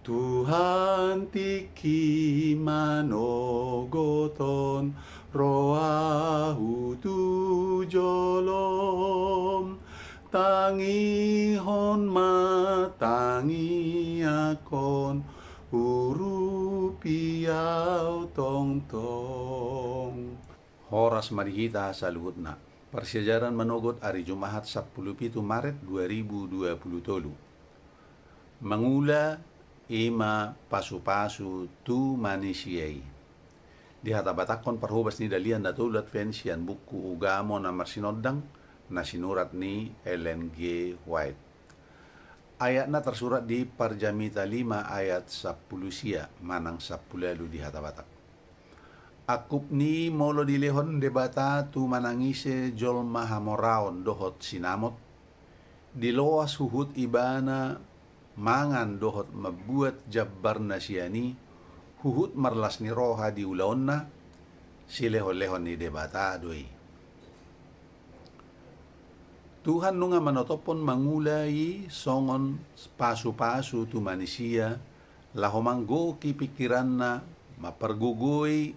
Tuhan tiki manogoton roahu tujolom tangihon matangi akon urupiau tong-tong. Horas marihita sa luhutna. Persiajaran manogot hari Jumaat 17 Maret 2023. Mangula ima pasu-pasu tu manisiai. Di hatabatakon perhubas ni dalian datulat pensian buku ugamo na marsinodang na sinurat ni Ellen G. White. Ayat na tersurat di Parjamita 5 ayat 10 sia manang 10 di hatabatak. Akup ni molo dilehon debata tu manangise jolma hamoraon dohot sinamot diloa suhut ibana mangan dohot mabuat jabbar na siyani huhut marlas ni roha di ulaon na silehon-lehon ni debata doy. Tuhan nunga manotopon mangulai songon pasu-pasu tu manusia lahomanggo ki pikiran na mapergugoy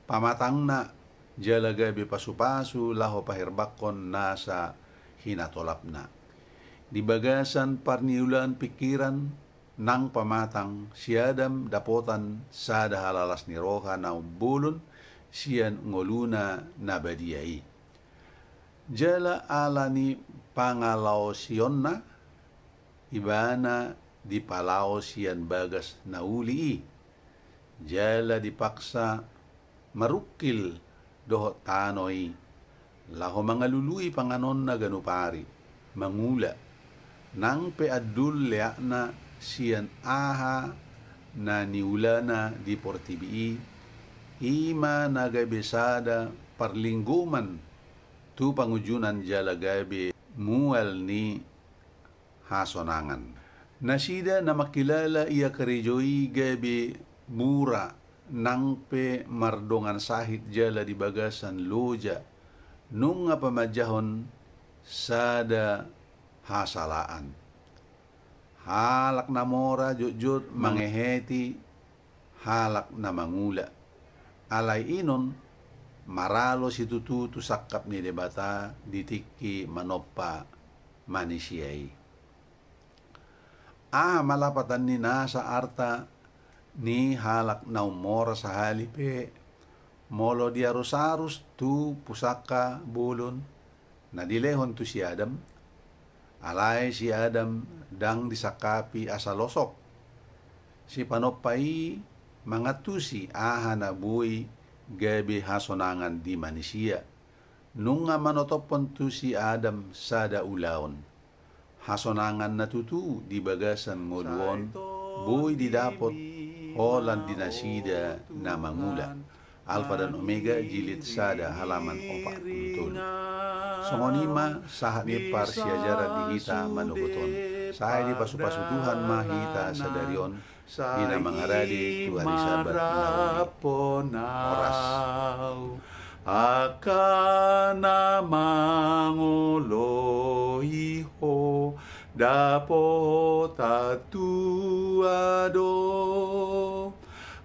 pamatang na jalagabi pasu-pasu laho pahirbakon nasa hinatolap na. Di bagasan parniulan pikiran nang pamatang siadam dapotan sada halalas ni roha na umbulon siyan ngoluna nabadiyai. Jala ala ni pangalaw siyon na ibana di palaw siyan bagas na uli. Jala dipaksa marukil dohot tanoy laho mga lului panganon na ganupari mangula nang peadul leak na siyan aha na niula na di portibii ima nagabesada parlingguman tu pangujunan jalagabi mual ni hasonangan. Nasida na makilala iya karejoy gabi mura nang pe mardongan sahit jala di bagasan loja nung nga pamadjahon sada hasalaan. Halak na mora jujut mangeheti halak na mangula. Alay inon maralo si tutu sakap ni debata ditiki manopa manisiyay. Malapatan ni nasa arta ni halak na umora sa halipe molo di arus-arus tu pusaka bulon na dilehon tu si Adam. Alay si Adam dang disakapi asalosok. Si panopay mga tusi aha na buhay gabi hasonangan di manusia. Nung nga manotopon tu si Adam sada ulaon. Hasonangan na tutu di bagasan nguluon buhay di dapot holan dinasida na mangula. Alfa dan Omega jilid sada halaman 40. Songonima sahat ni parsiajaran dihita manuguton. Sahay di pasu-pasu Tuhan mahita sa darion dina mangaradi tu hari sabat na oras. Akana mangulo iho dapota tuado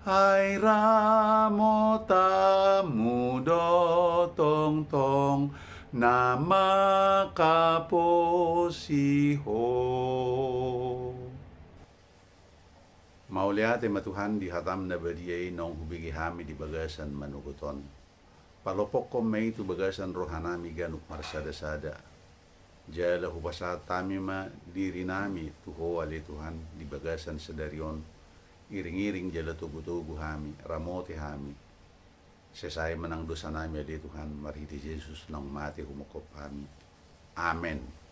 Hai ramo tamu dotong-tong nama kaposiho. Mauliate matuhan di hatam na badiyay nong hubigi hami di bagasan manuguton. Palopok ko may tu bagasan rohanami ganuk marsada-sada. Jala hubasat tami ma diri nami tuho ali Tuhan di bagasan sedarion. Iring-iring jala tugu-tugu hami, ramote hami. Sesay manang dosa nami adi Tuhan, marhiti Jesus nang mati humukop hami. Amen.